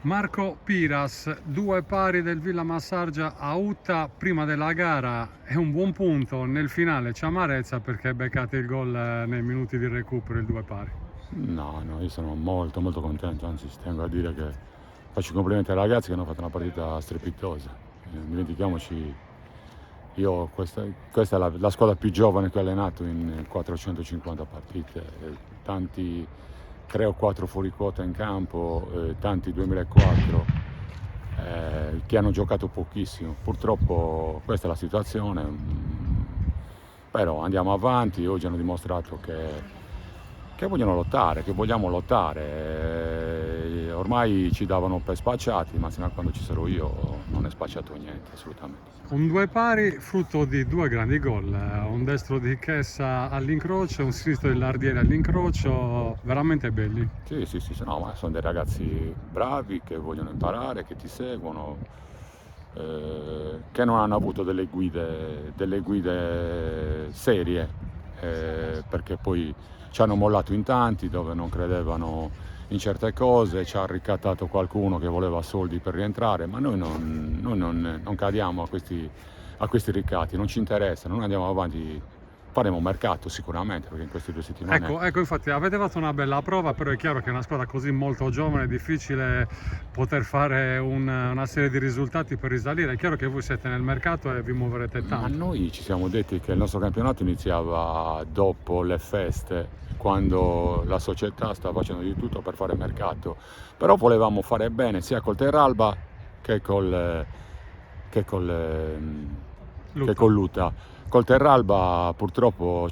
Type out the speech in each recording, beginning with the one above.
Marco Piras, due pari del Villa Massargia a Utta prima della gara, è un buon punto. Nel finale c'è amarezza perché beccate il gol nei minuti di recupero, il due pari. No, io sono molto molto contento, anzi ci tengo a dire che faccio i complimenti ai ragazzi che hanno fatto una partita strepitosa. Non dimentichiamoci, questa è la squadra più giovane che ho allenato in 450 partite, tanti 3 o 4 fuori quota in campo, tanti 2004 che hanno giocato pochissimo. Purtroppo questa è la situazione, però andiamo avanti. Oggi hanno dimostrato che vogliono lottare, che vogliamo lottare. Ormai ci davano per spacciati, ma fino a quando ci sarò io non è spacciato niente, assolutamente. Un due pari frutto di due grandi gol, un destro di Chessa all'incrocio, un sinistro di Lardieri all'incrocio, veramente belli. Sì, no, ma sono dei ragazzi bravi che vogliono imparare, che ti seguono, che non hanno avuto delle guide serie, perché poi ci hanno mollato in tanti dove non credevano in certe cose, ci ha ricattato qualcuno che voleva soldi per rientrare, ma noi non cadiamo a questi ricatti, non ci interessa, noi andiamo avanti, faremo mercato sicuramente, perché in queste 2 settimane... Ecco, infatti avete fatto una bella prova, però è chiaro che è una squadra così molto giovane è difficile poter fare una serie di risultati per risalire. È chiaro che voi siete nel mercato e vi muoverete Ma tanto. noi ci siamo detti che il nostro campionato iniziava dopo le feste, quando la società stava facendo di tutto per fare mercato, però volevamo fare bene sia col Terralba che che col, che Lutta. con Luta. Col Terralba purtroppo,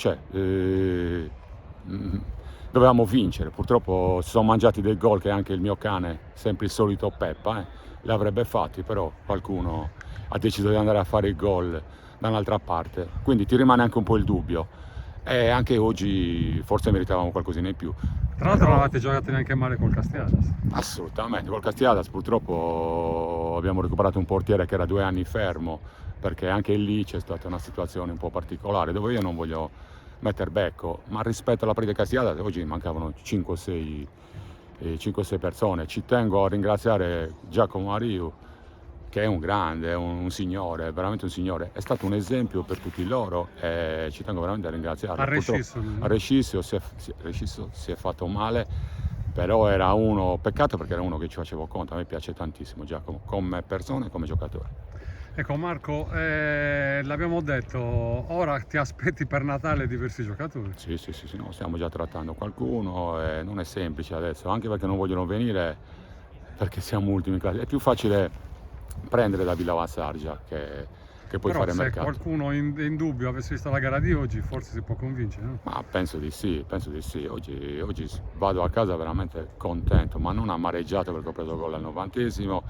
dovevamo vincere, purtroppo si sono mangiati dei gol che anche il mio cane, sempre il solito Peppa, li avrebbe fatti, però qualcuno ha deciso di andare a fare i gol da un'altra parte, quindi ti rimane anche un po' il dubbio. E anche oggi forse meritavamo qualcosina in più. Tra l'altro non Però avete giocato neanche male col Castiadas. assolutamente, col Castiadas purtroppo abbiamo recuperato un portiere che era 2 anni fermo, perché anche lì c'è stata una situazione un po' particolare, dove io non voglio mettere becco, ma rispetto alla partita di Castiadas oggi mancavano 5-6 persone. Ci tengo a ringraziare Giacomo Ariu, che è un grande, è un signore, è veramente un signore, è stato un esempio per tutti loro e ci tengo veramente a ringraziarlo. Ha Purtroppo rescisso a lui. Rescisio si è fatto male, però era uno, peccato perché era uno che ci facevo conto, a me piace tantissimo Giacomo, come persona e come giocatore. Ecco Marco, l'abbiamo detto, ora ti aspetti per Natale diversi giocatori. Sì, no, stiamo già trattando qualcuno e non è semplice adesso, anche perché non vogliono venire perché siamo ultimi in classe. È più facile prendere da Villa Massargia che poi Però fare se mercato. qualcuno in dubbio avesse visto la gara di oggi, forse si può convincere, no? Ma penso di sì, penso di sì. Oggi vado a casa veramente contento, ma non amareggiato perché ho preso gol al 90esimo.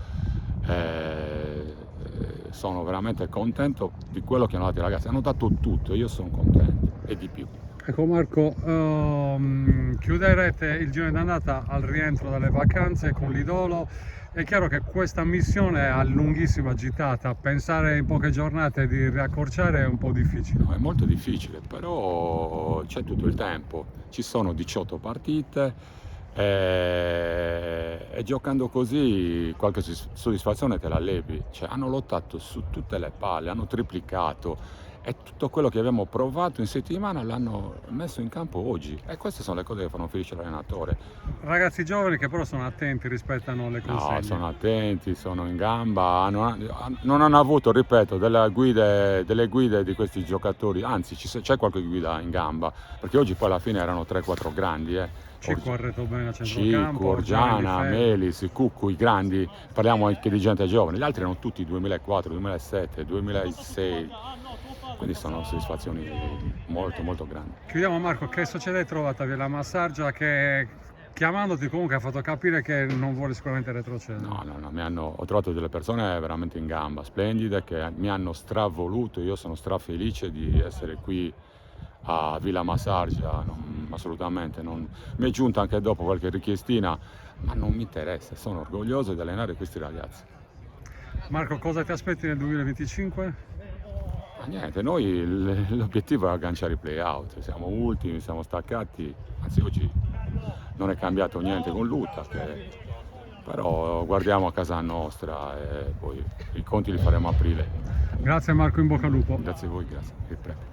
Sono veramente contento di quello che hanno dato i ragazzi. Hanno dato tutto, io sono contento e di più. Ecco Marco, chiuderete il giro d'andata al rientro dalle vacanze con l'Idolo. È chiaro che questa missione è lunghissima, agitata, pensare in poche giornate di riaccorciare è un po' difficile. No, è molto difficile, però c'è tutto il tempo. Ci sono 18 partite e giocando così qualche soddisfazione te la levi. Cioè, hanno lottato su tutte le palle, hanno triplicato e tutto quello che abbiamo provato in settimana l'hanno messo in campo oggi. E queste sono le cose che fanno felice l'allenatore. Ragazzi giovani che però sono attenti, rispettano le No, consegne. sono attenti, sono in gamba, non hanno avuto, ripeto, delle guide di questi giocatori, anzi c'è qualche guida in gamba, perché oggi poi alla fine erano 3-4 grandi, Cico ha retto bene a Cicu, centrocampo, Orgiani in Orgiana, difesa. Melis, Cuccu, i grandi, parliamo anche di gente giovane, gli altri erano tutti 2004, 2007, 2006, quindi sono soddisfazioni molto molto grandi. Chiudiamo Marco, che società hai trovato a Villa Massargia che chiamandoti comunque ha fatto capire che non vuole sicuramente retrocedere? No, ho trovato delle persone veramente in gamba, splendide, che mi hanno stravoluto, io sono strafelice di essere qui a Villa Massargia, assolutamente, mi è giunta anche dopo qualche richiestina, ma non mi interessa, sono orgoglioso di allenare questi ragazzi. Marco, cosa ti aspetti nel 2025? Ma niente, noi l'obiettivo è agganciare i play-out, siamo ultimi, siamo staccati, anzi oggi non è cambiato niente con Luta, che però guardiamo a casa nostra e poi i conti li faremo a aprile. Grazie Marco, in bocca al lupo. Grazie a voi, grazie.